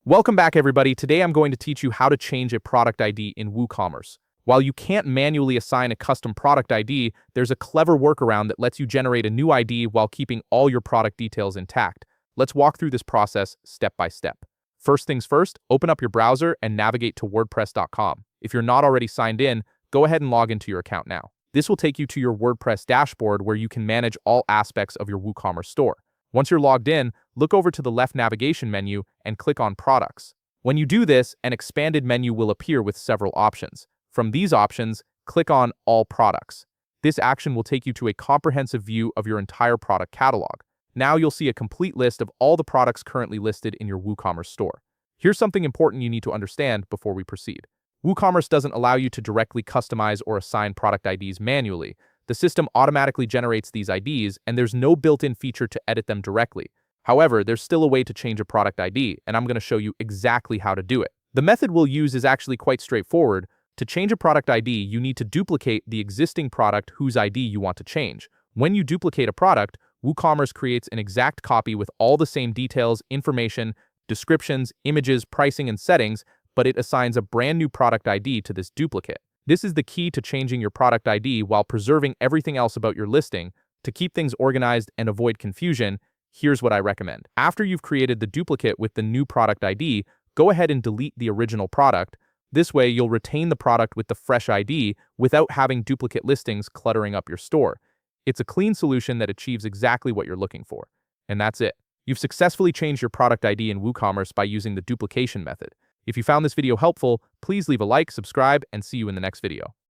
Welcome back, everybody. Today I'm going to teach you how to change a product ID in WooCommerce. While you can't manually assign a custom product ID, there's a clever workaround that lets you generate a new ID while keeping all your product details intact. Let's walk through this process step by step. First things first, open up your browser and navigate to WordPress.com. If you're not already signed in, go ahead and log into your account now. This will take you to your WordPress dashboard where you can manage all aspects of your WooCommerce store. Once you're logged in, look over to the left navigation menu and click on Products. When you do this, an expanded menu will appear with several options. From these options, click on All Products. This action will take you to a comprehensive view of your entire product catalog. Now you'll see a complete list of all the products currently listed in your WooCommerce store. Here's something important you need to understand before we proceed. WooCommerce doesn't allow you to directly customize or assign product IDs manually. The system automatically generates these IDs, and there's no built-in feature to edit them directly. However, there's still a way to change a product ID, and I'm going to show you exactly how to do it. The method we'll use is actually quite straightforward. To change a product ID, you need to duplicate the existing product whose ID you want to change. When you duplicate a product, WooCommerce creates an exact copy with all the same details, information, descriptions, images, pricing, and settings, but it assigns a brand new product ID to this duplicate. This is the key to changing your product ID while preserving everything else about your listing. To keep things organized and avoid confusion, here's what I recommend. After you've created the duplicate with the new product ID, go ahead and delete the original product. This way, you'll retain the product with the fresh ID without having duplicate listings cluttering up your store. It's a clean solution that achieves exactly what you're looking for. And that's it. You've successfully changed your product ID in WooCommerce by using the duplication method. If you found this video helpful, please leave a like, subscribe, and see you in the next video.